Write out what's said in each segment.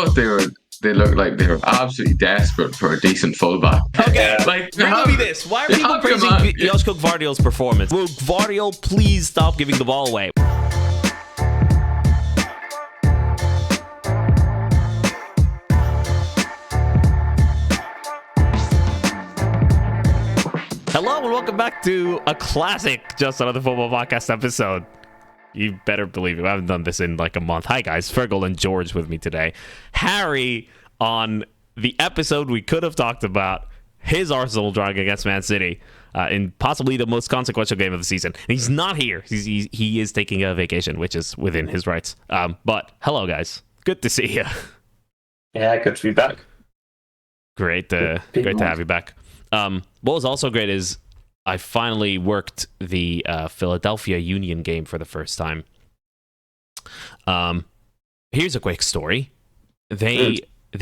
thought they looked like they were absolutely desperate for a decent fullback. Okay, Like, riddle me this. Why are people praising Joshko Gvardiol's performance? Will Gvardiol please stop giving the ball away? Hello and welcome back to a classic Just Another Football Podcast episode. You better believe it. I haven't done this in like a month. Hi guys, Fergal and George with me today. Harry on the episode we could have talked about his Arsenal drawing against Man City in possibly the most consequential game of the season. And he's not here. He is taking a vacation, which is within his rights. But hello guys, good to see you. Yeah, good to be back. Great to have you back. What was also great is I finally worked the Philadelphia Union game for the first time. Here's a quick story. They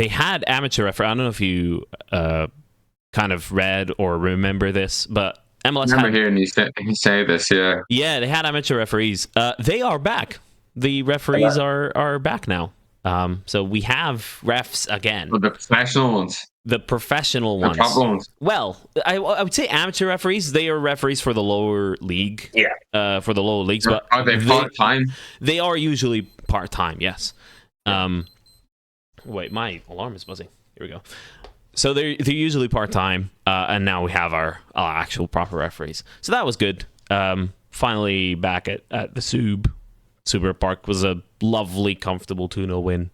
had amateur referee. I don't know if you kind of read or remember this, but MLS. I remember hearing you say this. Yeah. Yeah, they had amateur referees. They are back. The referees are back now. So we have refs again. Well, the professional ones. The professional ones. The proper ones. Well, I would say amateur referees. They are referees for the lower league. Yeah. For the lower leagues. But are they part-time? They are usually part-time, yes. Wait, my alarm is buzzing. Here we go. So they're usually part-time, and now we have our actual proper referees. So that was good. Finally back at the Super Park was a lovely, comfortable 2-0 win.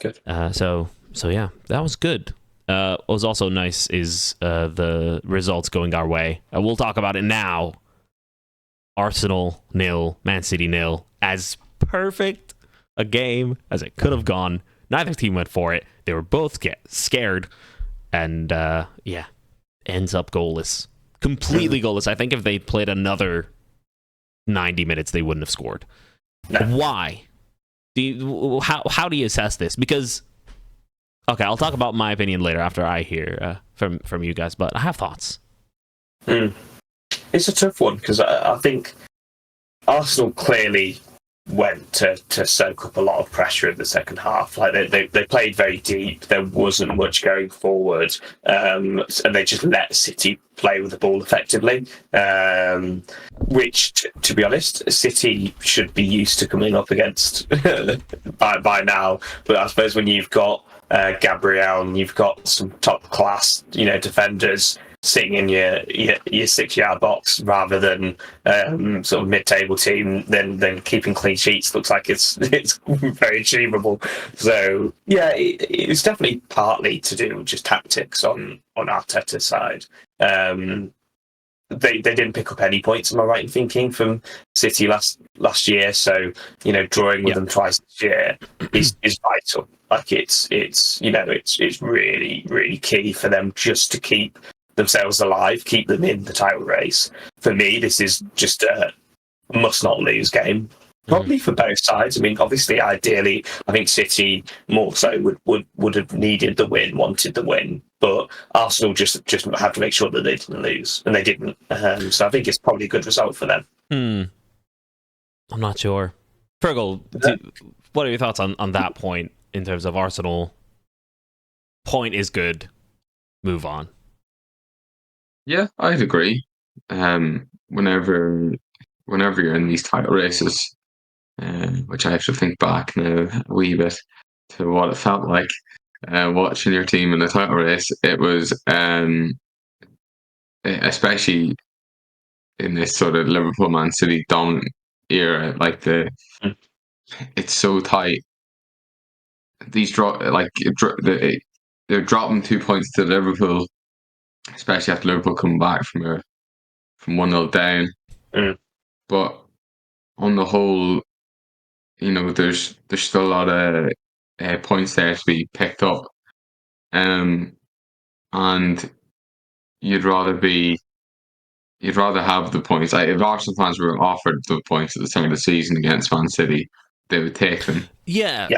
Good. So yeah, that was good. What was also nice is the results going our way. We'll talk about it now. Arsenal 0, Man City 0. As perfect a game as it could have gone. Neither team went for it. They were both scared. And ends up goalless. Completely goalless. I think if they played another 90 minutes, they wouldn't have scored. No. Why? How do you assess this? Because okay, I'll talk about my opinion later after I hear from you guys, but I have thoughts. It's a tough one because I think Arsenal clearly went to soak up a lot of pressure in the second half. Like they played very deep. There wasn't much going forward, and they just let City play with the ball effectively. Which, to be honest, City should be used to coming up against by now. But I suppose when you've got Gabriel and you've got some top class, defenders sitting in your 6-yard box rather than sort of mid-table team, then keeping clean sheets looks like it's very achievable. So yeah, it's definitely partly to do with just tactics on Arteta's side. They didn't pick up any points, am I right in thinking, from City last year? So drawing with them twice this year is vital. Like it's really, really key for them just to keep themselves alive, keep them in the title race. For me, this is just a must-not-lose game, probably for both sides. I mean, obviously, ideally, I think City more so would have needed the win, wanted the win, but Arsenal just had to make sure that they didn't lose, and they didn't. So I think it's probably a good result for them. I'm not sure. Fergal, what are your thoughts on that point in terms of Arsenal? Point is good. Move on. Yeah, I'd agree. Whenever you're in these title races, which I have to think back now a wee bit to what it felt like watching your team in the title race, it was especially in this sort of Liverpool Man City dominant era, like it's so tight. These they're dropping 2 points to Liverpool, especially after Liverpool come back from 1-0 down. But on the whole, there's still a lot of points there to be picked up, and you'd rather have the points. If Arsenal fans were offered the points at the start of the season against Man City, they would take them. Yeah.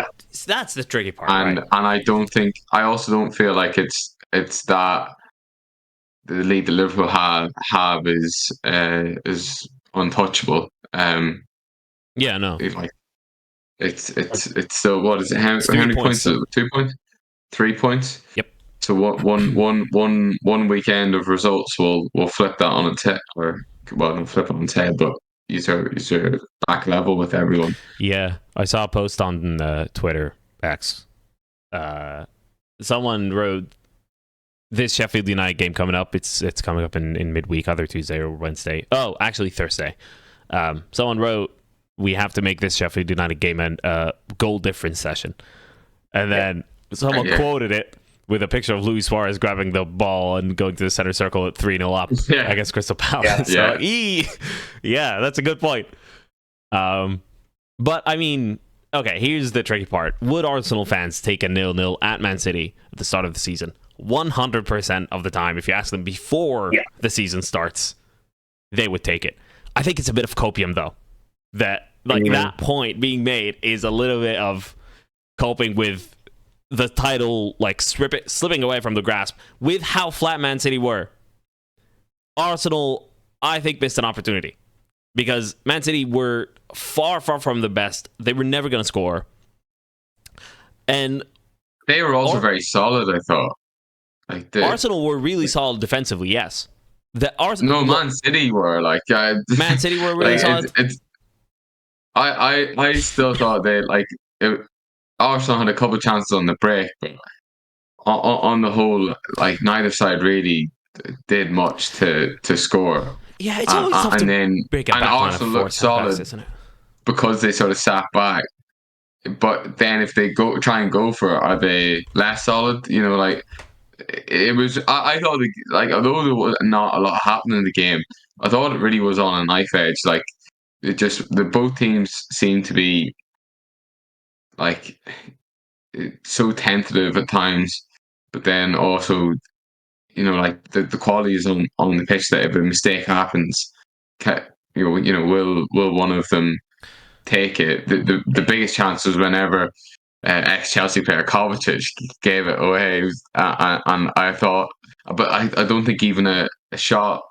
That's the tricky part, and right? And I also don't feel like it's that the lead that Liverpool have is untouchable. Yeah, no. Like it's still, what is it? How many points? 2 points? 3 points? Yep. So one weekend of results will flip that on its head, or not flip it on its head, but you're back level with everyone. Yeah, I saw a post on Twitter X. Someone wrote, this Sheffield United game coming up. It's coming up in midweek, either Tuesday or Wednesday. Oh, actually Thursday. Someone wrote, we have to make this Sheffield United game a goal difference session, and then someone quoted it with a picture of Luis Suarez grabbing the ball and going to the center circle at 3-0 up against Crystal Palace. Yeah, that's a good point. But I mean, okay, here's the tricky part. Would Arsenal fans take a 0-0 at Man City at the start of the season? 100% of the time, if you ask them before the season starts, they would take it. I think it's a bit of copium, though. That that point being made is a little bit of coping with the title, like slipping away from the grasp with how flat Man City were. Arsenal, I think, missed an opportunity because Man City were far from the best. They were never going to score, and they were also very solid, I thought. Arsenal were really solid defensively. Yes, Man City were Man City were really solid. I still thought Arsenal had a couple of chances on the break, but on the whole, neither side really did much to score. Yeah, it's always tough to break it back. Arsenal looked solid isn't it? Because they sort of sat back. But then if they try and go for it, are they less solid? It was. I thought although there was not a lot happening in the game, I thought it really was on a knife edge. Both teams seemed to be so tentative at times, but then also, the quality is on the pitch that if a mistake happens, will one of them take it? The biggest chance was whenever ex-Chelsea player Kovacic gave it away, and I thought, but I don't think even a shot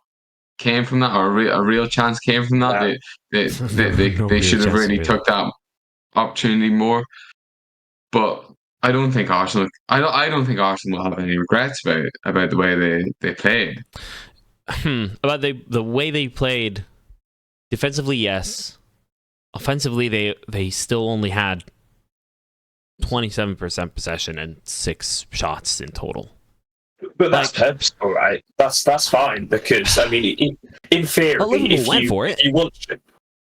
came from that, or a real chance came from that. They should have really took that opportunity more. But I don't think Arsenal. I don't think Arsenal will have any regrets about the way they played. About the way they played defensively, yes. Offensively, they still only had 27% possession and 6 shots in total. But that's purposeful, right? That's fine, because I mean, in theory,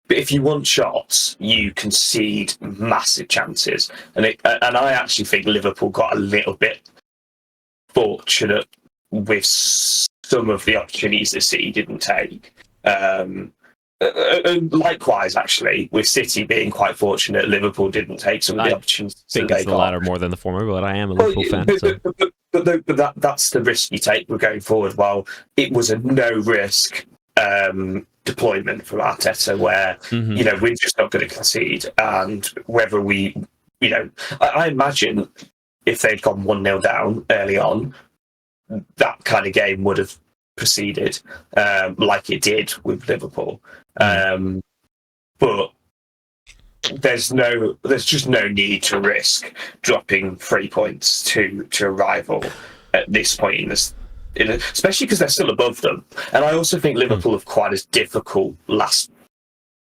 if you want shots, you concede massive chances, and I actually think Liverpool got a little bit fortunate with some of the opportunities that City didn't take. Likewise, actually, with City being quite fortunate, Liverpool didn't take some of the opportunities. I think it's the latter more than the former, but I am a Liverpool fan. But that's the risk you take. We're going forward. Well, it was a no-risk deployment from Arteta, where we're just not going to concede, and whether we, I imagine if they'd gone 1-0 down early on, that kind of game would have proceeded like it did with Liverpool. But there's just no need to risk dropping 3 points to a rival at this point in this, especially because they're still above them. And I also think Liverpool have quite a difficult last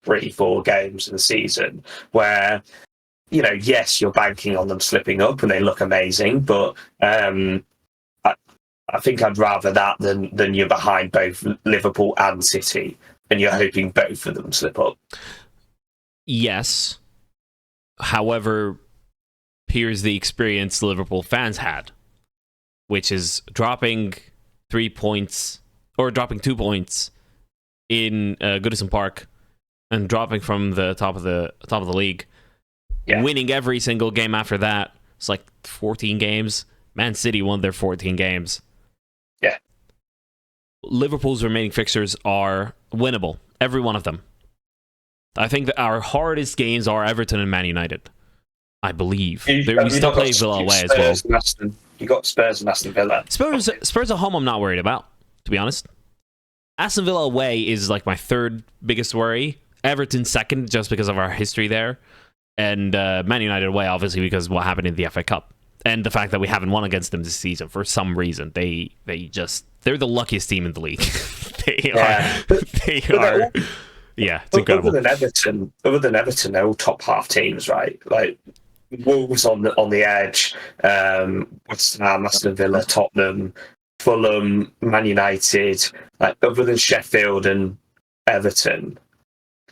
3-4 games of the season, where yes, you're banking on them slipping up and they look amazing, but I think I'd rather that than you're behind both Liverpool and City and you're hoping both of them slip up. Yes. However, here's the experience Liverpool fans had, which is dropping 3 points or dropping 2 points in Goodison Park and dropping from the top of the league, winning every single game after that. It's like 14 games. Man City won their 14 games. Yeah. Liverpool's remaining fixtures are winnable, every one of them. I think that our hardest games are Everton and Man United, I believe. We still play Villa away as well. You got Spurs and Aston Villa. Spurs at home I'm not worried about, to be honest. Aston Villa away is like my third biggest worry. Everton second, just because of our history there. and Man United away, obviously, because what happened in the FA Cup. And the fact that we haven't won against them this season for some reason. They're the luckiest team in the league. They are. Yeah, it's incredible. Other than Everton, they're all top half teams, right? Like Wolves on the edge, West Ham, Aston Villa, Tottenham, Fulham, Man United. Like other than Sheffield and Everton,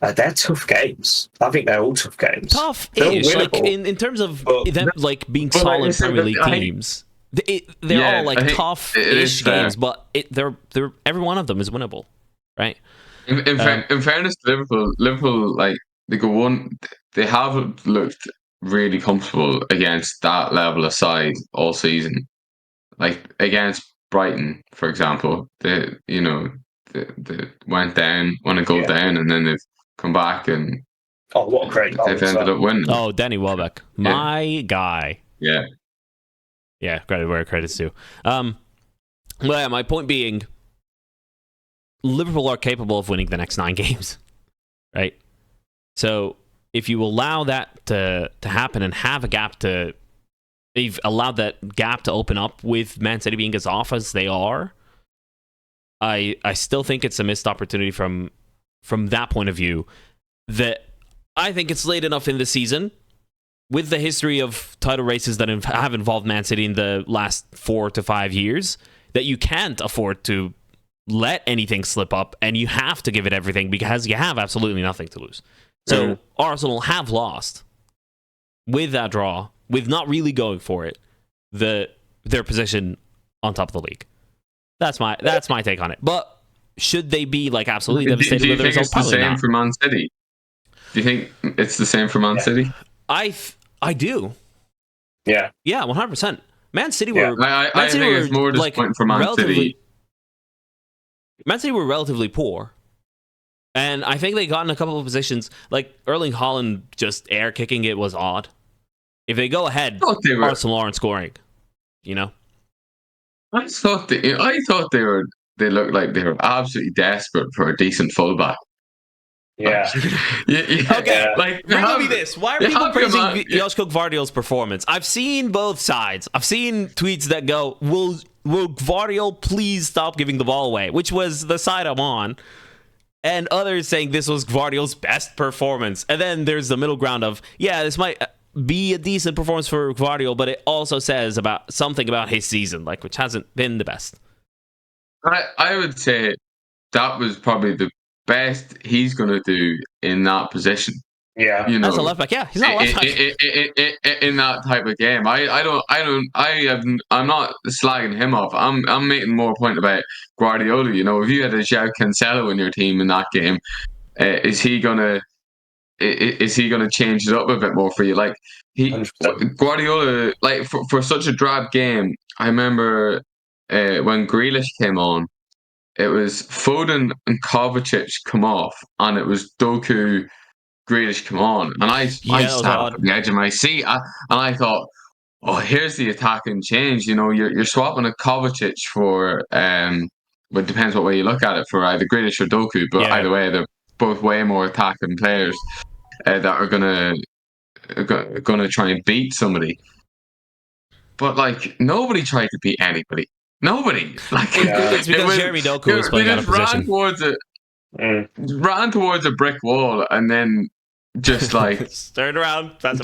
they're tough games. I think they're all tough games. Tough-ish, like in terms of them like being solid Premier League teams. They're all like tough-ish games, but they're every one of them is winnable, right? In fairness to Liverpool like they have looked really comfortable against that level of side all season. Like against Brighton, for example, they went down, won a goal down, and then they've come back and what a great goal! They've ended up winning. Oh, Danny Welbeck, my guy. Yeah, credit where credit's due. Well, yeah, my point being, Liverpool are capable of winning the next 9 games, right? So if you allow that to happen and have a gap to, they've allowed that gap to open up with Man City being as off as they are, I still think it's a missed opportunity from that point of view. That I think it's late enough in the season, with the history of title races that have involved Man City in the last 4 to 5 years, that you can't afford to let anything slip up, and you have to give it everything because you have absolutely nothing to lose. So Arsenal have lost with that draw, with not really going for it, their position on top of the league. That's my take on it. But should they be like absolutely devastated with the result? Do you think it's the same for Man City? Do you think it's the same for Man City? I do. Yeah. Yeah, 100%. Man City were. I think it's more disappointing for Man City. Man City were relatively poor. And I think they got in a couple of positions, like Erling Haaland just air kicking it was odd. If they go ahead, Arsenal aren't scoring. You know? I thought they looked like they were absolutely desperate for a decent fullback. Yeah. Okay. Like, tell me this: why are people praising Joško Gvardiol's performance? I've seen both sides. I've seen tweets that go, "Will Gvardiol please stop giving the ball away?" Which was the side I'm on, and others saying this was Gvardiol's best performance. And then there's the middle ground of, yeah, this might be a decent performance for Gvardiol, but it also says about something about his season, like which hasn't been the best. I would say that was probably the best he's going to do in that position. Yeah, you know, as a left back. Yeah, he's not a left back in that type of game. I'm not slagging him off. I'm making more point about Guardiola. You know, if you had a João Cancelo in your team in that game, is he gonna change it up a bit more for you? Like 100%. Guardiola, like for such a drab game. I remember when Grealish came on, it was Foden and Kovacic come off, and it was Doku, Grealish come on, and I sat at the edge of my seat, and I thought, oh, here's the attacking change. You know, you're swapping a Kovacic for but it depends what way you look at it, for either Grealish or Doku, but either way, they're both way more attacking players that are gonna try and beat somebody. But like, nobody tried to beat anybody. Nobody. Like, it's because Jeremy Doku was playing out of position. Ran towards a brick wall, and then just like turn around, turn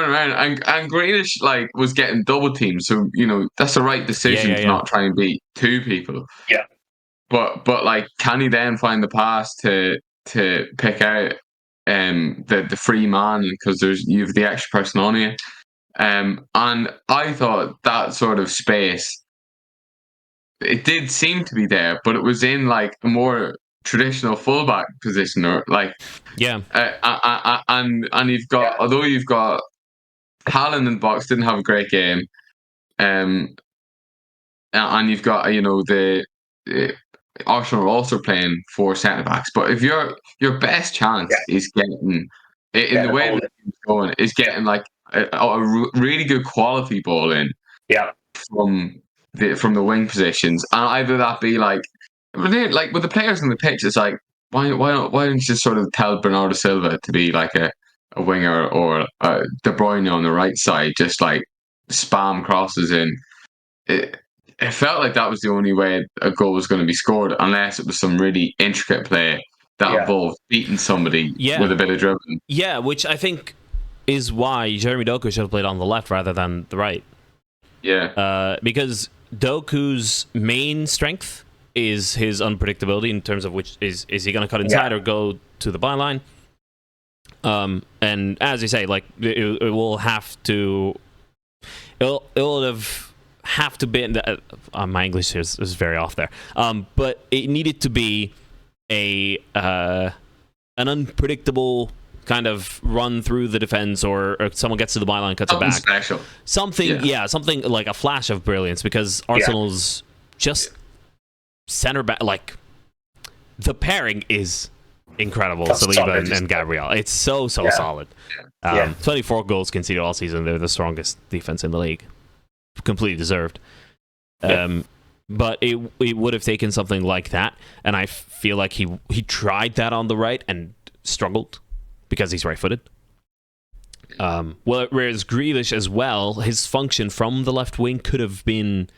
around, and Grealish like was getting double teamed. So you know that's the right decision to not try and beat 2 people. Yeah. But like, can he then find the pass to pick out the free man, because you have the extra person on you. And I thought that sort of space, it did seem to be there, but it was in like a more traditional fullback position, or like and you've got although you've got Haaland in the box, didn't have a great game, and you've got the Arsenal are also playing 4 centre backs, but if your best chance is getting in the way that it's going, is getting like a really good quality ball in from the wing positions, and either that be like with the players on the pitch, it's like why don't you just sort of tell Bernardo Silva to be like a a winger or De Bruyne on the right side just like spam crosses in, it felt like that was the only way a goal was going to be scored, unless it was some really intricate play that involved beating somebody with a bit of dribbling. Yeah, which I think is why Jeremy Doku should have played on the left rather than the right. Yeah. Because Doku's main strength is his unpredictability in terms of which is he going to cut inside or go to the byline. And as you say, like it will have to, it'll have to be. My English is very off there. But it needed to be an unpredictable kind of run through the defense, or someone gets to the byline, cuts it back. Special. Something like a flash of brilliance, because Arsenal's just center back, like the pairing is incredible. Saliba and Gvardiol. It's so solid. 24 goals conceded all season. They're the strongest defense in the league. Completely deserved. But it would have taken something like that, and I feel like he tried that on the right and struggled because he's right-footed. Whereas Grealish as well, his function from the left wing could have been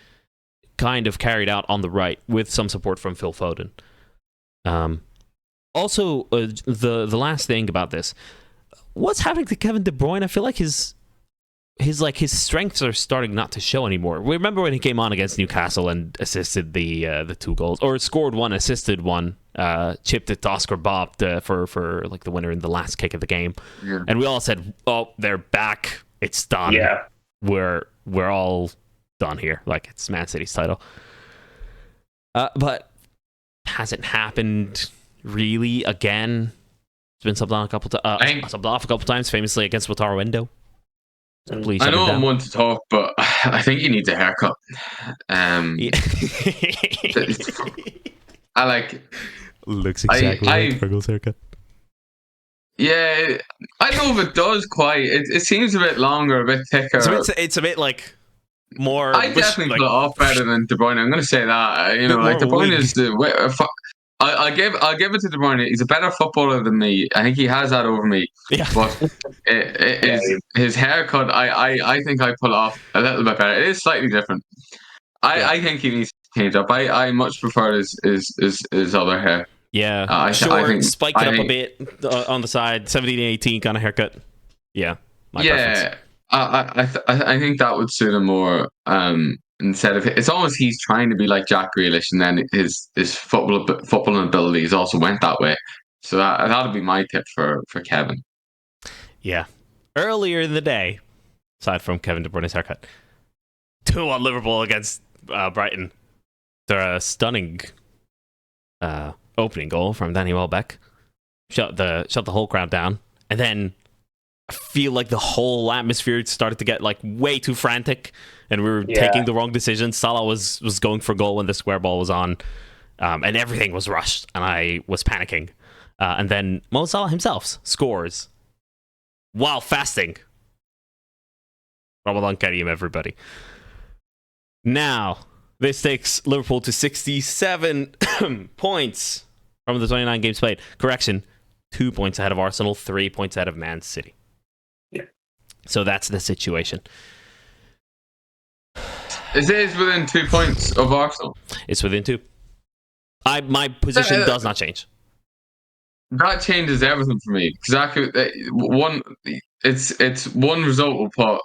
kind of carried out on the right with some support from Phil Foden. Also, the last thing about this, what's happening to Kevin De Bruyne? I feel like his strengths are starting not to show anymore. Remember when he came on against Newcastle and assisted the 2 goals, or scored one, assisted one, chipped it to Oscar Bob for like the winner in the last kick of the game, and we all said, "Oh, they're back. It's done. Yeah, we're all done here. Like it's Man City's title." But hasn't happened really again. It's been subbed off a couple times, famously against Wataru Endo. Please, I know I'm one to talk, but I think he needs a haircut. I like. Looks exactly like Fergal's haircut. Yeah, I don't know if it does quite. It seems a bit longer, a bit thicker. It's a bit like more. I definitely pull it off better than De Bruyne. I'm going to say that. Like De Bruyne is the. I'll give it to De Bruyne. He's a better footballer than me. I think he has that over me. Yeah. But his haircut, I think I pull off a little bit better. It is slightly different. I think he needs to change up. I much prefer his other hair. Yeah. I think spiked it up a bit on the side, 17-18 kind of haircut. Yeah. Preference. I think that would suit him more. Instead of it's almost he's trying to be like Jack Grealish, and then his footballing abilities also went that way. So that'll be my tip for Kevin. Yeah, earlier in the day, aside from Kevin De Bruyne's haircut, 2-1 Liverpool against Brighton. They're a stunning opening goal from Danny Welbeck. Shut the whole crowd down, and then I feel like the whole atmosphere started to get like way too frantic, and we were taking the wrong decisions. Salah was going for goal when the square ball was on, and everything was rushed, and I was panicking. And then Mo Salah himself scores while fasting. Ramadan Kareem, everybody. Now, this takes Liverpool to 67 points from the 29 games played. Correction, 2 points ahead of Arsenal, 3 points ahead of Man City. So that's the situation. Is it within 2 points of Arsenal? It's within 2. My position does not change. That changes everything for me. Exactly. It's one result will put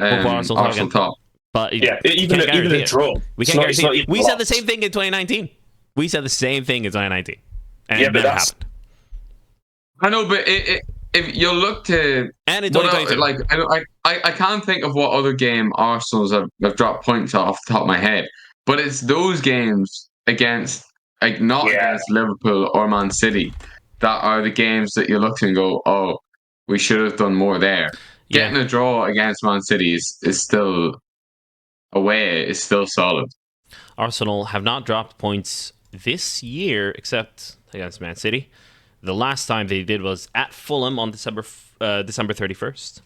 Arsenal top. But even a draw. We can't guarantee. We said the same thing in 2019. And it never happened. I know, but if you look to and in 2022, I can't think of what other game Arsenal's have dropped points off the top of my head, but it's those games against against Liverpool or Man City that are the games that you look to and go, oh, we should have done more there. Getting a draw against Man City is still away, is still solid. Arsenal have not dropped points this year except against Man City. The last time they did was at Fulham on December 31st.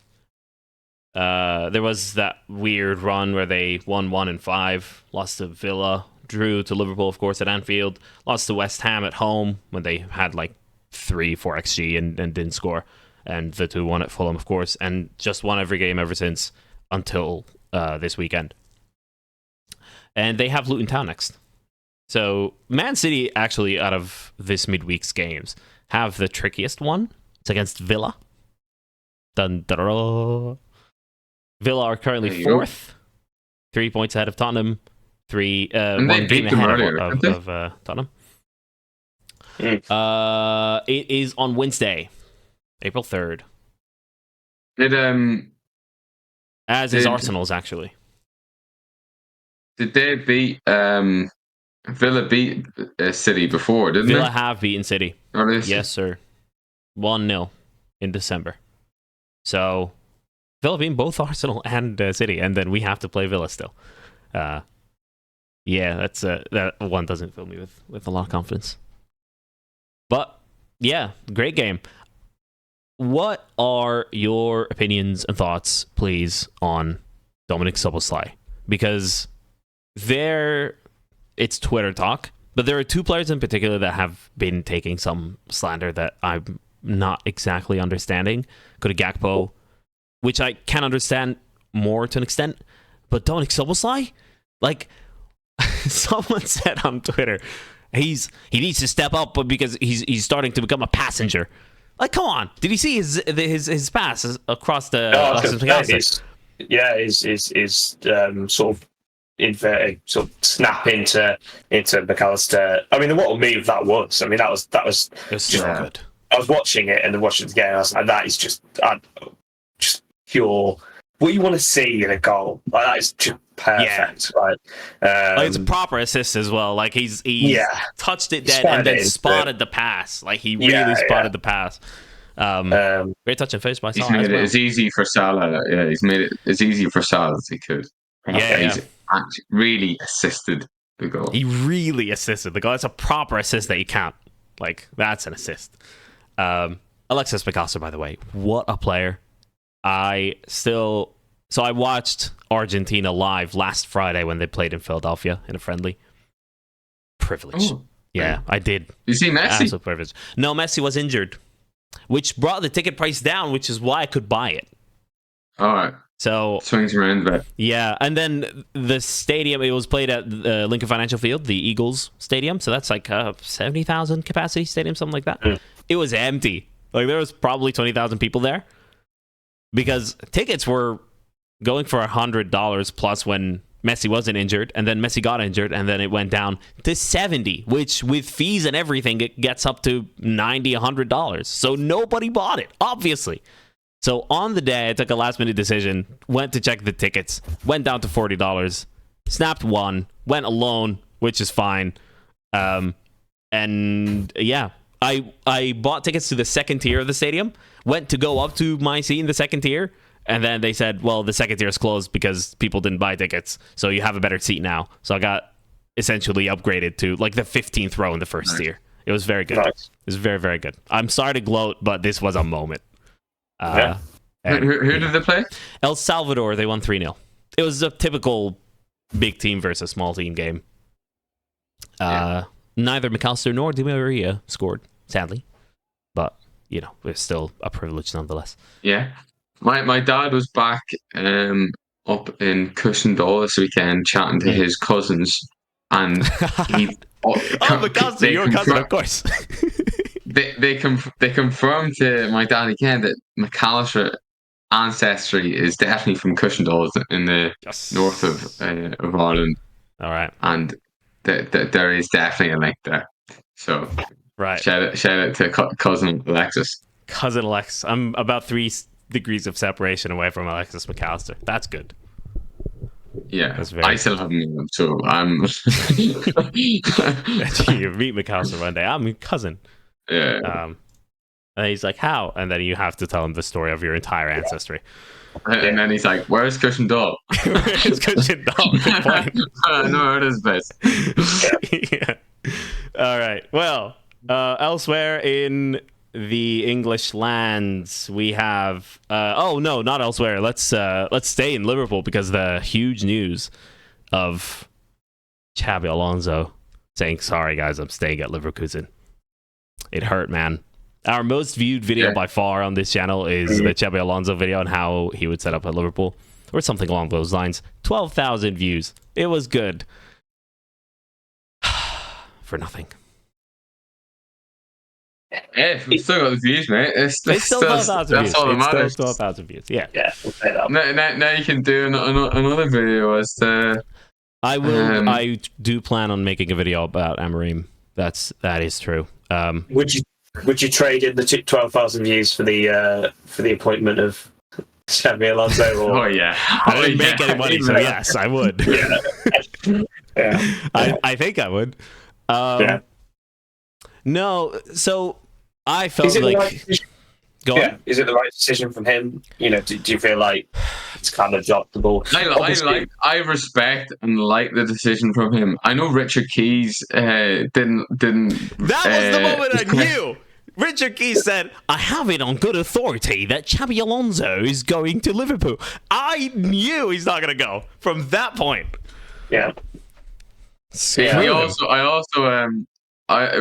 There was that weird run where they won 1-5, lost to Villa, drew to Liverpool, of course, at Anfield, lost to West Ham at home when they had like 3-4 XG and didn't score. and the 2-1 at Fulham, of course, and just won every game ever since until this weekend. And they have Luton Town next. So Man City, actually, out of this midweek's games, have the trickiest one. It's against Villa. Dun, dun, dun, dun. Villa are currently 4th, 3 points ahead of Tottenham, one game ahead of Tottenham. It is on Wednesday, April 3rd. As is Arsenal's, actually. Did they beat Villa beat City before, didn't Villa they? have beaten City. Yes, sir. 1-0 in December. So Villa beating both Arsenal and City, and then we have to play Villa still. Yeah, that's that one doesn't fill me with a lot of confidence. But yeah, great game. What are your opinions and thoughts, please, on Dominic Szoboszlai? Because it's Twitter talk, but there are 2 players in particular that have been taking some slander that I'm not exactly understanding. Go to Gakpo, which I can understand more to an extent, but Dominic Szoboszlai, like someone said on Twitter, he needs to step up because he's starting to become a passenger. Like, come on! Did you see his pass across the? Is sort of inverted, sort of snap into Mac Allister. I mean, what a move that was! I mean, that was it was so good. I was watching it and then watching it again. I was like, that is just pure. What you want to see in a goal, like that is just perfect, right? Like it's a proper assist as well. Like he's touched it dead and then spotted the pass. Like he really spotted the pass. Great touch and finish by Salah. He's made it as easy for Salah. Yeah, he's made it as easy for Salah as he could. He's actually really assisted the goal. He really assisted the goal. It's a proper assist that you can't. Like that's an assist. Alexis Mac Allister, by the way, what a player. I watched Argentina live last Friday when they played in Philadelphia in a friendly. Privilege. Oh, yeah, I did. You see Messi? Absolute privilege. No, Messi was injured, which brought the ticket price down, which is why I could buy it. All right. So swings around a bit. Yeah, and then the stadium, it was played at Lincoln Financial Field, the Eagles Stadium. So that's like a 70,000 capacity stadium, something like that. Mm. It was empty. Like there was probably 20,000 people there. Because tickets were going for $100 plus when Messi wasn't injured, and then Messi got injured, and then it went down to $70, which with fees and everything, it gets up to $90, $100. So nobody bought it, obviously. So on the day, I took a last-minute decision, went to check the tickets, went down to $40, snapped one, went alone, which is fine. And yeah, I bought tickets to the second tier of the stadium, went to go up to my seat in the second tier, and then they said, well, the second tier is closed because people didn't buy tickets, so you have a better seat now. So I got essentially upgraded to like the 15th row in the first tier. It was very good. Nice. It was very, very good. I'm sorry to gloat, but this was a moment. Who did they play? El Salvador. They won 3-0. It was a typical big team versus small team game. Neither Mac Allister nor Di Maria scored, sadly. But, you know, it's still a privilege nonetheless. Yeah. My dad was back up in Cushendall this weekend chatting to his cousins, and he... Mac Allister, your cousin, of course. they confirmed to my dad again that Mac Allister ancestry is definitely from Cushendall in the north of Ireland. All right. And there is definitely a link there. So right. Shout out to cousin Alexis. Cousin Alexis. I'm about 3 degrees of separation away from Alexis Mac Allister. That's good. Yeah, I still haven't met him, so I'm... You meet Mac Allister one day. I'm your cousin. Yeah. And he's like, how? And then you have to tell him the story of your entire ancestry. And then he's like, where's Cushendall? Where's Cushendall? Good point. I know it is best. Yeah. All right. Well, elsewhere in the English lands, we have oh no, not elsewhere. Let's stay in Liverpool because the huge news of Xabi Alonso saying, sorry guys, I'm staying at Leverkusen. It hurt, man. Our most viewed video by far on this channel is the Xabi Alonso video on how he would set up at Liverpool, or something along those lines. 12,000 views. It was good. For nothing. Yeah, we've still got the views, mate. It's still 12,000 views. That's all that matters. Still 12,000 views. Yeah. Yeah, we'll say that. Now you can do another video as to. I will. I do plan on making a video about Amorim. That is true. Would you trade in the 12,000 views for the appointment of Xabi Alonso? Or... Oh yeah, I didn't make any money, so yes, I would. Yeah. I think I would. Yeah. No, so I felt like. Go on. Is it the right decision from him? You know, do you feel like it's kind of dropped the ball? I respect and like the decision from him. I know Richard Keys didn't. That was the moment I knew. Richard Keys said, "I have it on good authority that Xabi Alonso is going to Liverpool." I knew he's not going to go from that point. Yeah.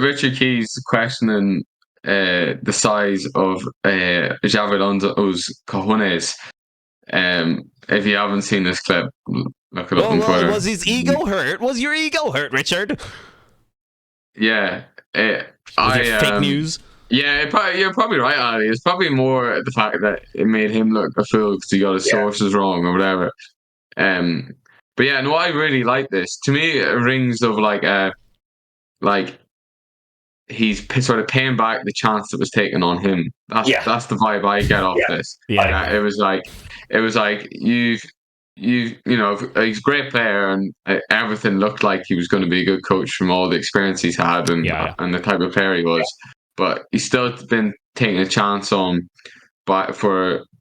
Richard Keys questioning the size of Xabi Alonso's cojones. If you haven't seen this clip, look it up on Twitter. Was his ego hurt? Was your ego hurt, Richard? Yeah. Fake news? Yeah, you're probably right, Ali. It's probably more the fact that it made him look a fool because he got his sources wrong or whatever. But yeah, no, I really like this. To me, it rings of like he's sort of paying back the chance that was taken on him. That's the vibe I get off this. Yeah, it was like you know, he's a great player and everything looked like he was going to be a good coach from all the experience he's had and the type of player he was. But he's still been taking a chance on, but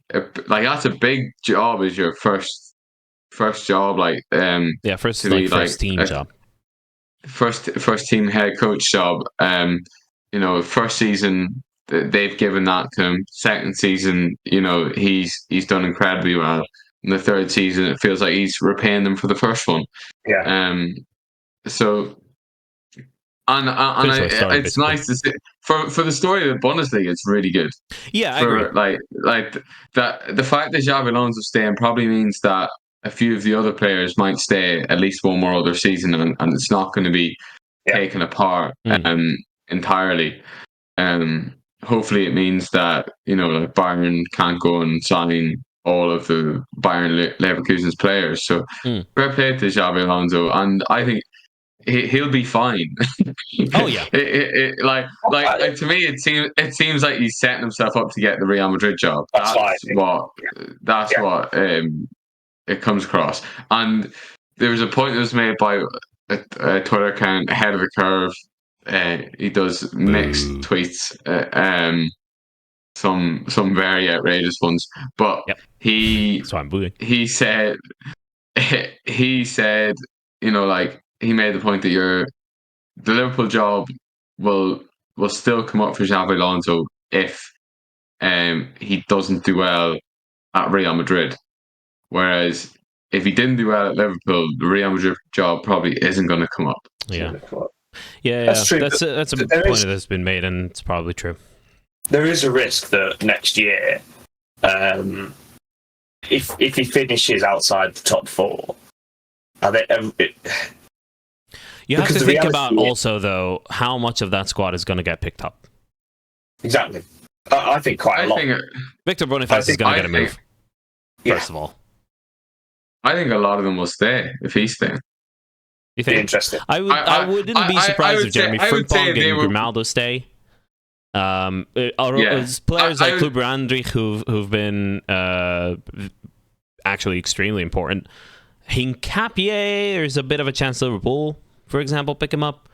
that's a big job as your first job, first team job. First team head coach job. You know, first season they've given that to him. Second season, you know, he's done incredibly well. In the third season, it feels like he's repaying them for the first one. Yeah. So, it's nice to see for the story of the Bundesliga. It's really good. Yeah, I agree. Like that. The fact that Xabi Alonso staying probably means that a few of the other players might stay at least one more other season, and it's not going to be taken apart entirely. Hopefully, it means that, you know, like Bayern can't go and sign all of the Bayern Leverkusen's players. So, fair play to Xabi Alonso, and I think he'll be fine. Oh yeah. To me, it seems like he's setting himself up to get the Real Madrid job. That's what it comes across. And there was a point that was made by a Twitter account, Ahead of the Curve. He does mixed tweets, some very outrageous ones, but he said, you know, like, he made the point that the Liverpool job will still come up for Xabi Alonso if he doesn't do well at Real Madrid. Whereas if he didn't do well at Liverpool, the Real Madrid job probably isn't going to come up. Yeah, that's true. That's a point that's been made, and it's probably true. There is a risk that next year, if he finishes outside the top four, you have to think about also, though, how much of that squad is going to get picked up. Exactly. I think quite a lot. Victor Boniface is going to get a move, first of all. I think a lot of them will stay if he's staying. You think? Interesting. I wouldn't be surprised if Jeremy Frimpong and Grimaldo stay. Players like Kluber Andrich who've been actually extremely important. Hincapié, there's a bit of a chance Liverpool, for example, pick him up.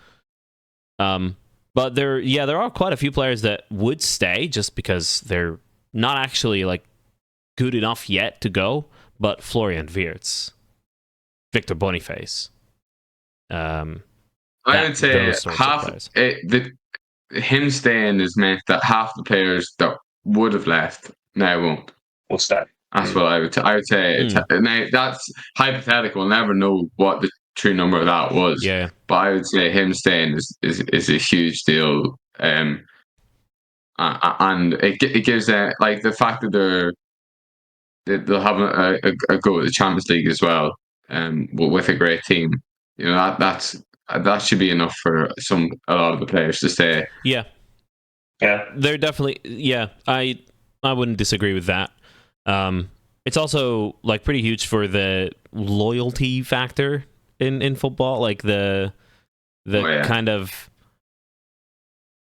But there are quite a few players that would stay just because they're not actually like good enough yet to go. But Florian Wirtz, Victor Boniface. I would say him staying has meant that half the players that would have left now won't. Will stay. That's what I would say. Now, that's hypothetical. We'll never know what the true number of that was. Yeah. But I would say him staying is a huge deal. And and it gives like the fact that they'll have a go at the Champions League as well, with a great team. You know, that should be enough for a lot of the players to stay. Yeah, they're definitely. Yeah, I wouldn't disagree with that. It's also like pretty huge for the loyalty factor in football, like the kind of.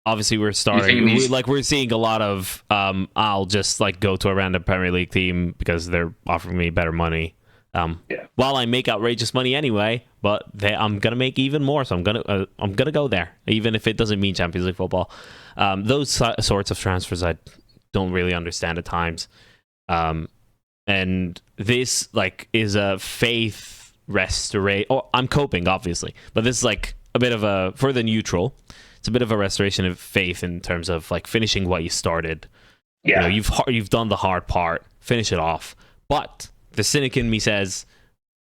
Obviously, we're seeing a lot of I'll just like go to a random Premier League team because they're offering me better money. While I make outrageous money anyway, but I'm gonna make even more, so I'm gonna go there, even if it doesn't mean Champions League football. Those sorts of transfers I don't really understand at times, and this like is a faith restoration. Oh, I'm coping obviously, but this is like a bit of a for the neutral. It's a bit of a restoration of faith in terms of like finishing what you started. Yeah, you know, you've done the hard part, finish it off. But the cynic in me says,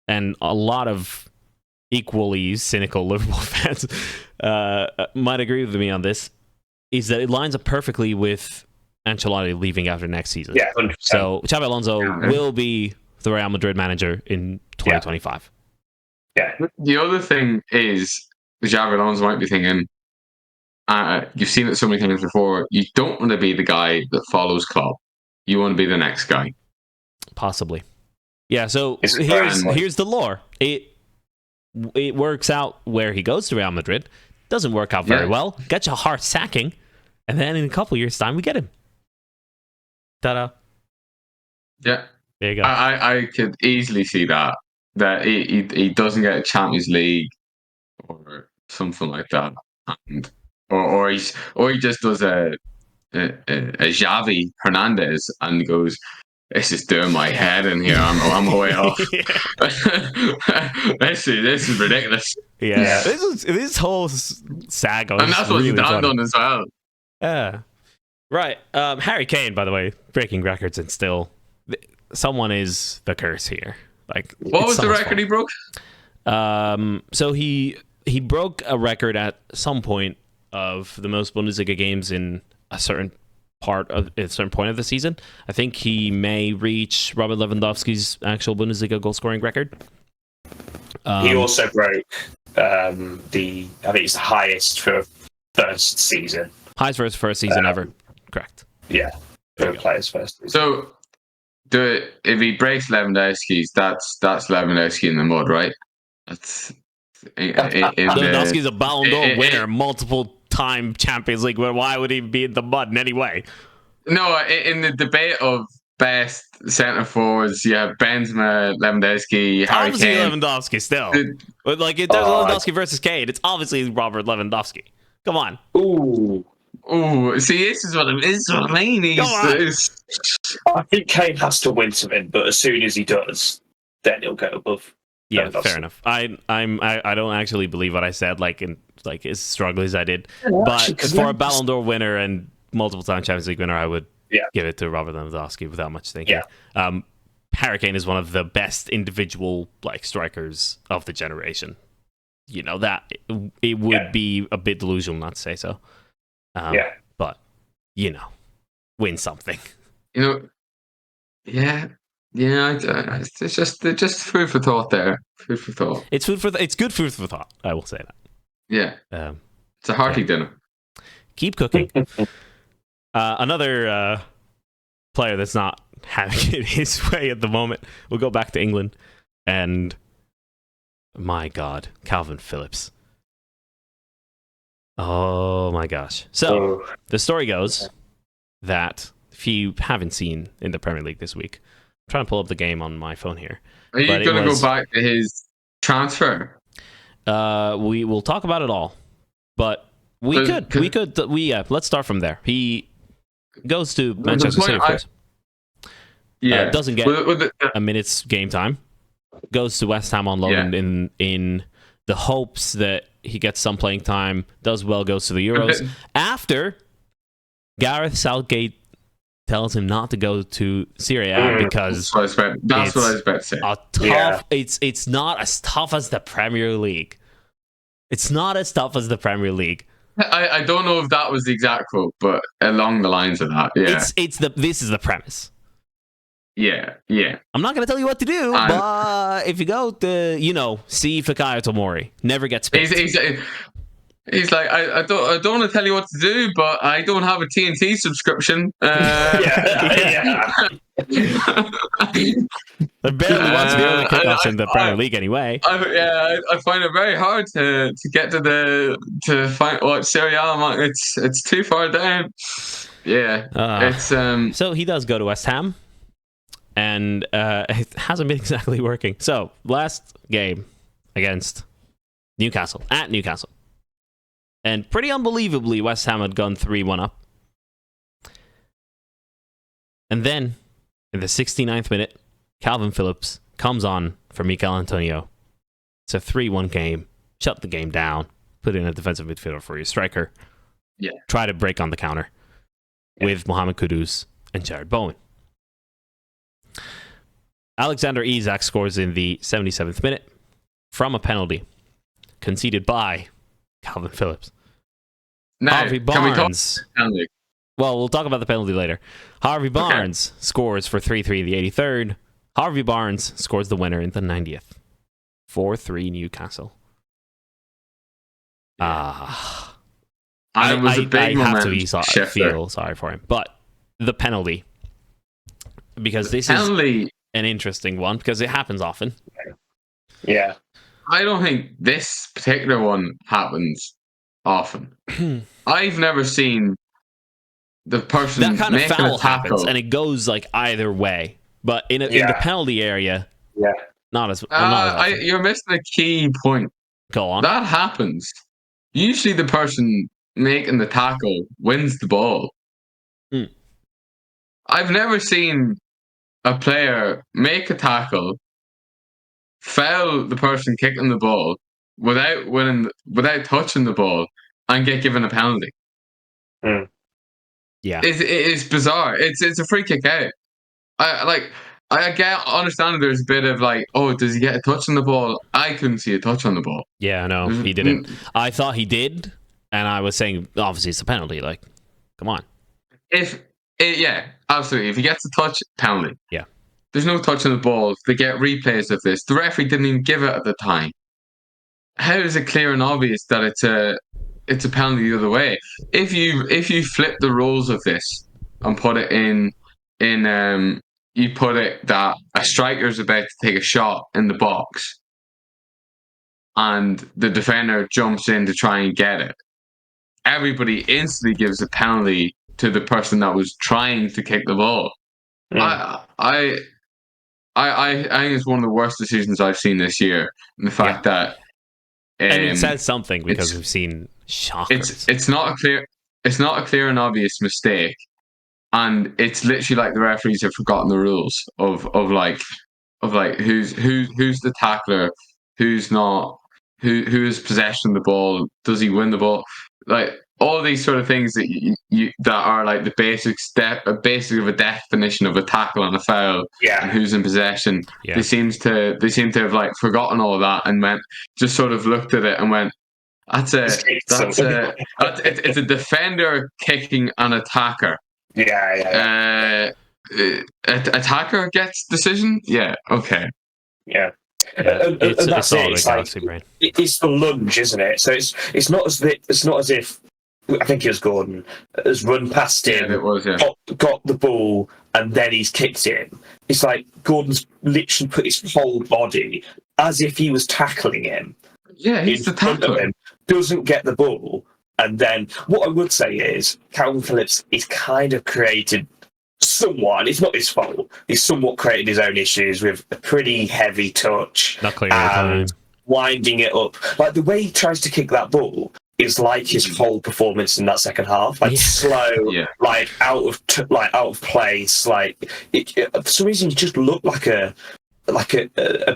and a lot of equally cynical Liverpool fans might agree with me on this, is that it lines up perfectly with Ancelotti leaving after next season. Yeah, 100%. So Xabi Alonso will be the Real Madrid manager in 2025. Yeah. The other thing is, Xabi Alonso might be thinking, you've seen it so many times before. You don't want to be the guy that follows Klopp. You want to be the next guy. Possibly. Yeah, so here's the lore. It works out where he goes to Real Madrid. Doesn't work out very well. Gets a hard sacking. And then in a couple years' time, we get him. Ta-da. Yeah. There you go. I could easily see that he doesn't get a Champions League or something like that. And Or he just does a Xavi Hernandez and goes, "This is doing my head in here. I'm way off. This is ridiculous." Yeah. This whole saga, and that's what really Zidane done as well. Yeah, right. Harry Kane, by the way, breaking records, and still someone is the curse here. Like, what was the record he broke? So he broke a record at some point of the most Bundesliga games in a certain point of the season. I think he may reach Robert Lewandowski's actual Bundesliga goal scoring record. He also broke I think it's the highest for first season. Highest for his first season ever. Correct. Yeah, for a player's first season. So, if he breaks Lewandowski's, that's Lewandowski in the mud, right? That's Lewandowski's a Ballon d'Or winner, multiple-time Champions League winner. Why would he be in the mud in any way? No, in the debate of best centre forwards, you have Benzema, Lewandowski, Harry obviously Kane. Lewandowski still. But like, if there's Lewandowski versus Kane, it's obviously Robert Lewandowski. Come on. Ooh, see, this is what I mean. I think Kane has to win something, but as soon as he does, then he'll go above. Yeah, fair enough. I don't actually believe what I said, like as strongly as I did. But for a Ballon d'Or winner and multiple-time Champions League winner, I would give it to Robert Lewandowski without much thinking. Yeah. Harry Kane is one of the best individual strikers of the generation. You know that it would be a bit delusional not to say so. But win something. It's just food for thought there. Food for thought. It's good food for thought. I will say that. Yeah. It's a hearty dinner. Keep cooking. Another player that's not having it his way at the moment. We'll go back to England, and my God, Calvin Phillips. Oh my gosh. So the story goes that if you haven't seen in the Premier League this week, I'm trying to pull up the game on my phone here. Are you going to go back to his transfer? We will talk about it all, but let's start from there. He goes to Manchester City first. Doesn't get a minute's game time. Goes to West Ham on loan in the hopes that he gets some playing time. Does well, goes to the Euros. After Gareth Southgate tells him not to go to Serie A because that's what I was about to say. It's not as tough as the Premier League. It's not as tough as the Premier League. I don't know if that was the exact quote, but along the lines of that, yeah. This is the premise. Yeah. I'm not going to tell you what to do, but if you go to, see Fikayo Tomori, never gets picked. He's like, I don't want to tell you what to do, but I don't have a TNT subscription. Yeah. They barely want to be able to kickoffs in the Premier League anyway. I find it very hard to get to find watch Serie A. It's too far down. Yeah, it's So he does go to West Ham, and it hasn't been exactly working. So last game against Newcastle at Newcastle, and pretty unbelievably, West Ham had gone 3-1 up, and then in the 69th minute, Calvin Phillips comes on for Mikel Antonio. It's a 3-1 game. Shut the game down. Put in a defensive midfielder for your striker. Yeah. Try to break on the counter with Mohamed Kudus and Jared Bowen. Alexander Isak scores in the 77th minute from a penalty conceded by Calvin Phillips. Now, Harvey Barnes. Well, we'll talk about the penalty later. Harvey Barnes scores for 3-3 in the 83rd. Harvey Barnes scores the winner in the 90th. 4-3 Newcastle. And it was a big I have to feel sorry for him. But the penalty, because this is an interesting one, because it happens often. Yeah. I don't think this particular one happens often. I've never seen the person that kind of foul a tackle happens, and it goes like either way. But in the penalty area, not as often. You're missing a key point. Go on. That happens. Usually, the person making the tackle wins the ball. I've never seen a player make a tackle, foul the person kicking the ball without touching the ball, and get given a penalty. Yeah, it is bizarre. It's a free kick out. I understand there's a bit of like, oh, does he get a touch on the ball? I couldn't see a touch on the ball. Yeah, no, he didn't. I thought he did, and I was saying, obviously, it's a penalty. Like, come on. Absolutely. If he gets a touch, penalty. Yeah. There's no touch on the ball. They get replays of this. The referee didn't even give it at the time. How is it clear and obvious that it's a penalty the other way? If you flip the rules of this and put it in you put it that a striker's about to take a shot in the box and the defender jumps in to try and get it, everybody instantly gives a penalty to the person that was trying to kick the ball. I think it's one of the worst decisions I've seen this year. And the fact that and it says something because we've seen shockers. It's not a clear and obvious mistake. And it's literally like the referees have forgotten the rules of who's the tackler, who's not, who is possession of the ball, does he win the ball, like all these sort of things that that are like the basic of a definition of a tackle and a foul, and who's in possession. They seem to have like forgotten all of that and just sort of looked at it and went, it's a defender kicking an attacker. Attacker gets decision. Yeah. Okay. Yeah. It's all the Galaxy brain. It's the lunge, isn't it? So it's not as if I think it was Gordon has run past him, got the ball, and then he's kicked it. It's like Gordon's literally put his whole body as if he was tackling him. Yeah, he's the tackler. Doesn't get the ball. And then what I would say is Calvin Phillips is kind of created somewhat, and it's not his fault, he's somewhat created his own issues with a pretty heavy touch and winding it up. Like the way he tries to kick that ball is like his whole performance in that second half, like slow, like out of place. Like for some reason, he just looked like a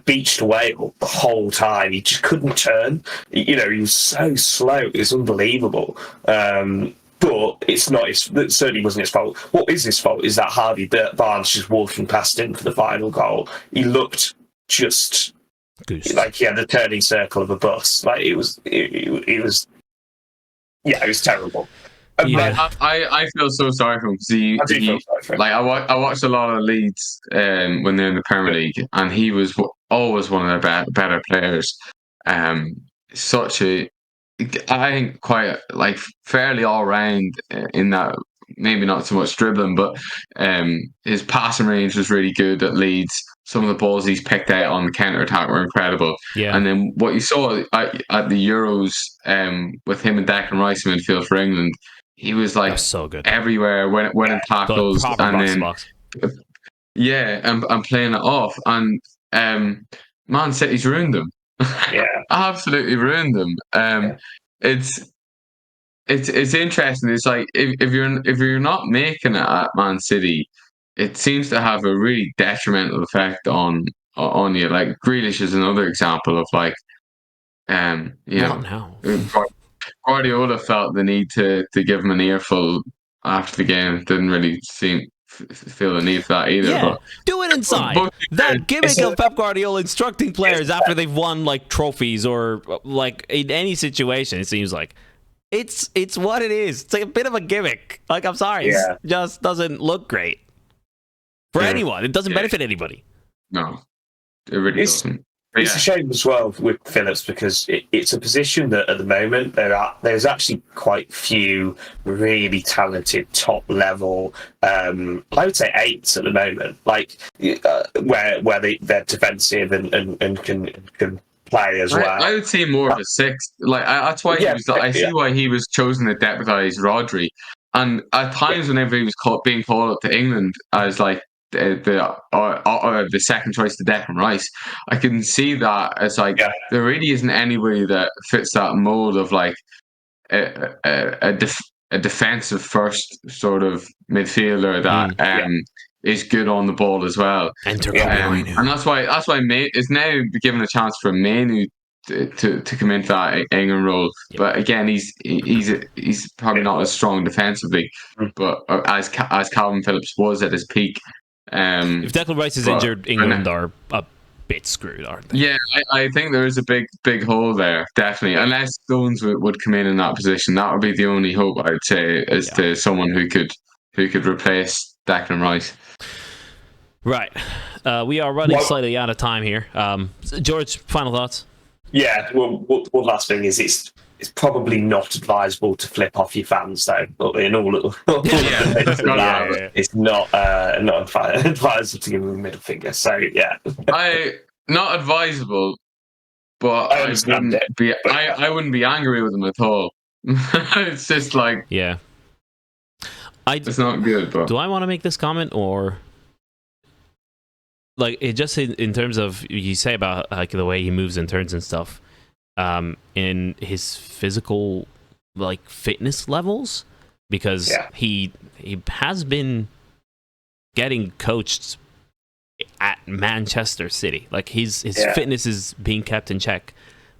beached whale the whole time. He just couldn't turn. He was so slow. It was unbelievable. But it's not. It certainly wasn't his fault. What is his fault is that Harvey Barnes just walking past him for the final goal. He looked just like he had the turning circle of a bus. Like it was Yeah, it was terrible. Yeah. I feel so sorry for him because I do feel sorry for him. like I watched a lot of Leeds when they're in the Premier League, and he was always one of their better players. Such a, I think quite like fairly all round in that. Maybe not so much dribbling, but his passing range was really good at Leeds. Some of the balls he's picked out on the counter attack were incredible. Yeah. And then what you saw at the Euros with him and Declan Rice in midfield for England, he was like so good everywhere, winning tackles, proper and box then box. yeah, and playing it off. And Man City's ruined them. Yeah, Absolutely ruined them. It's interesting. It's like if you're not making it at Man City, it seems to have a really detrimental effect on you. Like Grealish is another example of like, you What know, now? Guardiola felt the need to give him an earful after the game. Didn't really feel the need for that either. Yeah, But do it inside. That gimmick of Pep Guardiola instructing players after they've won like trophies or like in any situation, it seems like it's what it is. It's like a bit of a gimmick. Like, I'm sorry, it just doesn't look great for anyone. It doesn't benefit anybody. No, it really doesn't. It's a shame as well with Phillips because it's a position that at the moment there's actually quite few really talented top level. I would say eights at the moment, like where they're defensive and can play as well. I would say more of a six. Like that's why I see why he was chosen to deputise Rodri. And at times, whenever he was being called up to England as like the second choice to Declan Rice, I can see that as like there really isn't anybody that fits that mold of like a defensive first sort of midfielder that is good on the ball as well. And that's why it's now given a chance for Mainu to come into that England role. But again, he's probably not as strong defensively, but as Calvin Phillips was at his peak. If Declan Rice is injured, England are a bit screwed, aren't they? Yeah, I think there is a big hole there, definitely. Unless Stones would come in that position, that would be the only hope I would say is to someone who could replace Declan Rice. Right, we are running slightly out of time here. George, final thoughts? Yeah, well, one last thing is it's probably not advisable to flip off your fans, though. In all it's not advisable to give them a middle finger. So not advisable, but I wouldn't be angry with them at all. It's just like it's not good. But do I want to make this comment or? Like it just in terms of you say about like the way he moves and turns and stuff, in his physical like fitness levels, because he has been getting coached at Manchester City. Like his fitness is being kept in check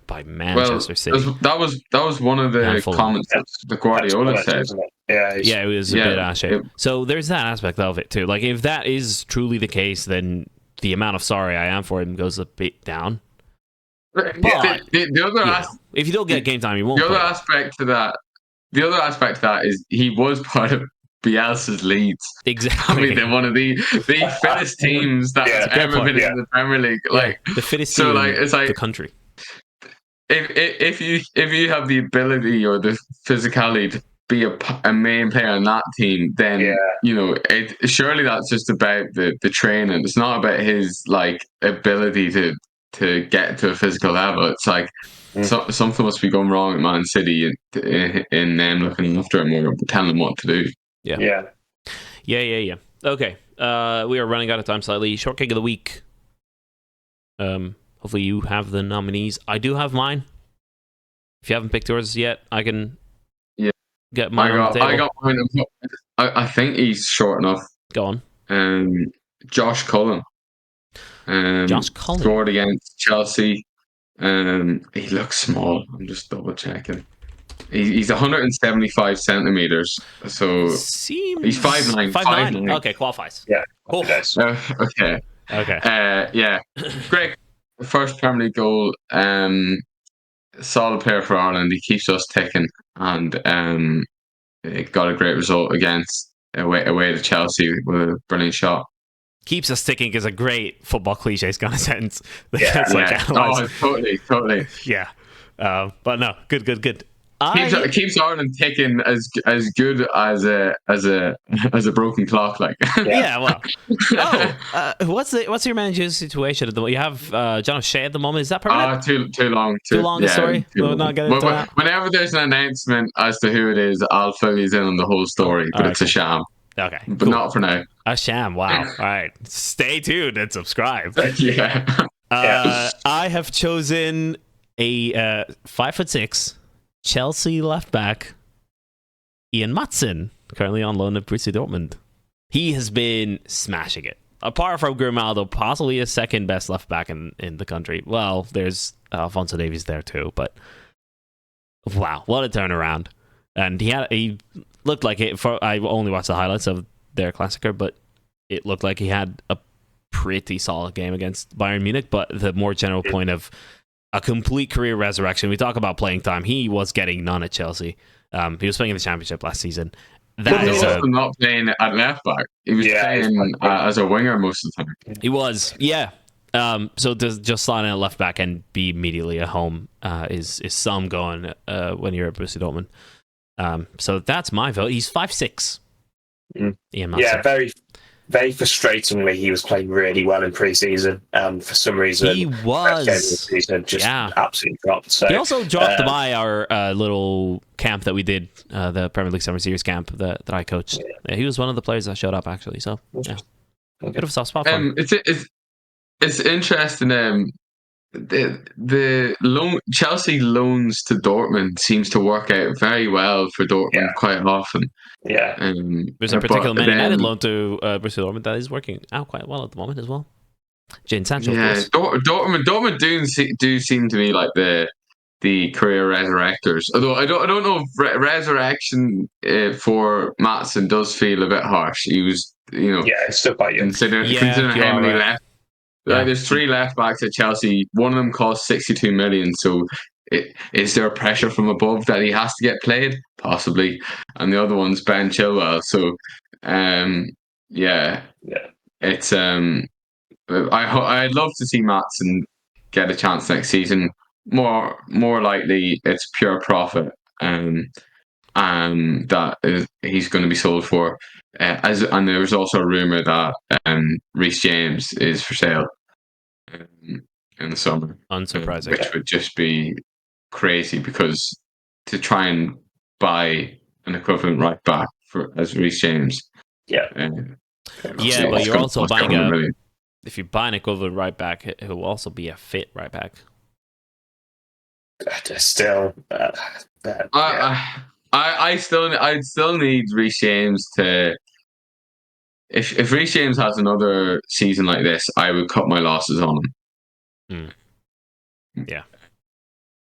by Manchester City. That was one of the comments that the Guardiola said. It was a bit out of shape. So there's that aspect of it too. Like if that is truly the case, then the amount of sorry I am for him goes a bit down. But the other if you don't get game time, you won't. The other aspect to that is he was part of Bielsa's Leeds. Exactly. I mean, they're one of the fittest teams that has ever been in the Premier League. Like the fittest team in the country. If you have the ability or the physicality to be a main player on that team, then surely that's just about the training. It's not about his like ability to get to a physical level. It's like something must be going wrong at Man City in them looking after him or telling him what to do. Yeah. Okay, we are running out of time slightly. Short kick of the week. Hopefully you have the nominees. I do have mine. If you haven't picked yours yet, I can get mine on the table. I got mine. I think he's short enough. Go on. Josh Cullen. Scored against Chelsea. He looks small. I'm just double checking. He's 175 centimeters, so he's 5'9". 5'9". Okay, qualifies. Yeah. Cool. Okay. Yeah. Great. First Premier League goal. solid player for Ireland. He keeps us ticking, and it got a great result against away to Chelsea with a brilliant shot. Keeps us ticking is a great football cliche kind of sentence. Yeah. Oh, totally. Yeah. But no, good. Keeps Ireland ticking as good as a broken clock, like. Yeah, well. What's your manager's situation at the moment? You have John O'Shea at the moment. Is that permanent? Too long. Too long a story? We'll not get into that. Whenever there's an announcement as to who it is, I'll fill you in on the whole story, but it's a sham. Okay, but cool. Not for now. A sham. Wow. All right, stay tuned and subscribe. Yeah. I have chosen a 5'6" Chelsea left back, Ian Maatsen, currently on loan at Borussia Dortmund. He has been smashing it. Apart from Grimaldo, possibly his second best left back in the country. Well, there's Alphonso Davies there too, but wow, what a turnaround! And he looked like it. I only watched the highlights of their Klassiker, but it looked like he had a pretty solid game against Bayern Munich. But the more general point of a complete career resurrection, we talk about playing time. He was getting none at Chelsea. He was playing in the Championship last season. That is not playing at left back. He was playing as a winger most of the time. He was, yeah. So just slide in a left back and be immediately at home is some going when you're at Borussia Dortmund. So that's my vote. He's 5'6". Yeah, very, very frustratingly, he was playing really well in pre-season. For some reason, he was just absolutely dropped. So he also dropped by our little camp that we did, the Premier League Summer Series camp that I coached. Yeah, he was one of the players that showed up actually. So yeah, bit of a soft spot for him. It's interesting. The loan Chelsea loans to Dortmund seems to work out very well for Dortmund quite often. Yeah, there's a particular Man United loan to Borussia Dortmund that is working out quite well at the moment as well. Jadon Sancho, yeah, of course. Dortmund do seem to be like the career resurrectors. Although I don't know if resurrection for Maatsen does feel a bit harsh. He was, it's still quite young. Considering how many left. Like, there's 3 left backs at Chelsea. One of them costs 62 million. So, is there pressure from above that he has to get played? Possibly. And the other one's Ben Chilwell. So, it's I'd love to see Maatsen get a chance next season. More likely, it's pure profit. That he's going to be sold for. And there's also a rumor that Reece James is for sale in the summer. Unsurprising. Which would just be crazy, because to try and buy an equivalent right back as Reece James. But you're also buying if you buy an equivalent right back, it will also be a fit right back. Still, I'd still need Reece James to. If Reece James has another season like this, I would cut my losses on him. Yeah,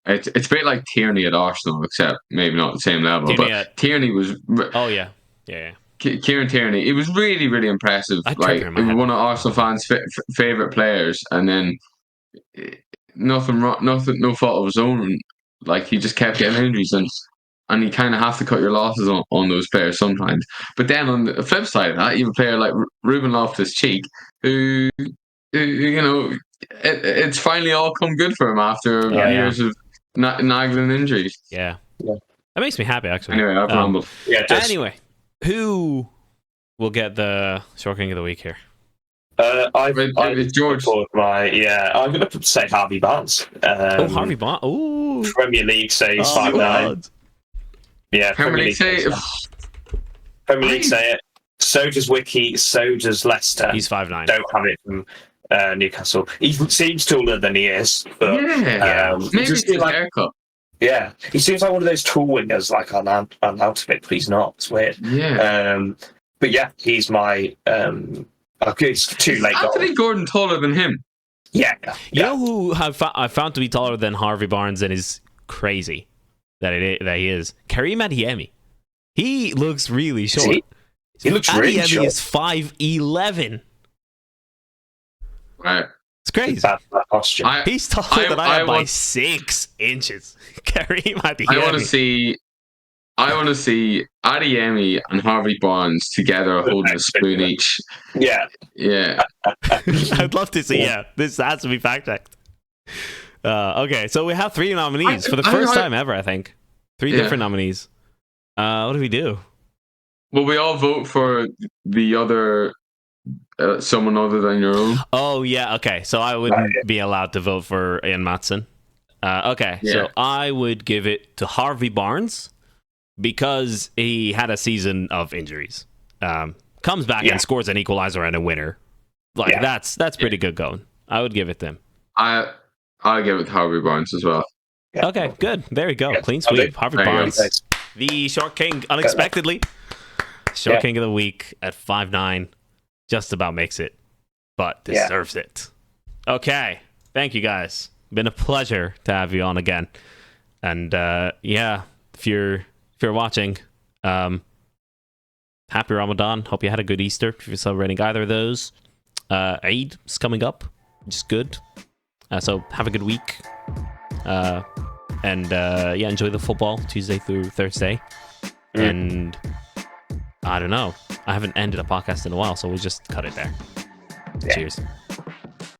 it's a bit like Tierney at Arsenal, except maybe not the same level. Tierney was. Oh yeah. Kieran Tierney, it was really, really impressive. Like, it was one of Arsenal fans' favorite players, and then no fault of his own. Like, he just kept getting injuries, and you kind of have to cut your losses on those players sometimes. But then on the flip side of that, you have a player like Ruben Loftus-Cheek, who it's finally all come good for him after years of nagging injuries. Yeah, that makes me happy, actually. Anyway, I've rambled. Anyway, who will get the Short King of the Week here? George. I'm going to say Harvey Barnes. Harvey Barnes. Ooh, Premier League says 5'9". Yeah, Premier League say it. Premier League say it. So does Wiki. So does Leicester. He's 5'9". Don't have it from Newcastle. He seems taller than he is, but maybe it's his haircut. Yeah, he seems like one of those tall wingers, like on Outfit, but he's not. It's weird. Yeah. But yeah, he's my. It's too late. Anthony Gordon taller than him? Yeah. You know who I found to be taller than Harvey Barnes and is crazy that he is? Karim Adeyemi. He looks really short. He looks really short. Adeyemi is 5'11". Right. It's crazy. Bad posture. He's taller than I am by 6 inches. Kareem Adeyemi. I want to see Adeyemi and Harvey Barnes together holding a spoon each. Yeah. I'd love to see. Yeah, this has to be fact checked. Okay, so we have 3 nominees for the first time ever. I think 3 different nominees. What do we do? Well, we all vote for the other someone other than your own. Oh yeah, okay. So I wouldn't be allowed to vote for Ian Matson. So I would give it to Harvey Barnes because he had a season of injuries. Comes back and scores an equalizer and a winner. That's pretty good going. I would give it to him. I'll give it to Harvey Barnes as well. Okay, good. There we go. Clean sweep. Harvey Barnes, the short king, unexpectedly. Short king of the week at 5'9". Just about makes it, but deserves it. Okay. Thank you, guys. Been a pleasure to have you on again. And if you're watching, happy Ramadan. Hope you had a good Easter if you're celebrating either of those. Eid is coming up, which is good. So have a good week. Enjoy the football Tuesday through Thursday. And I don't know. I haven't ended a podcast in a while, so we'll just cut it there. Cheers.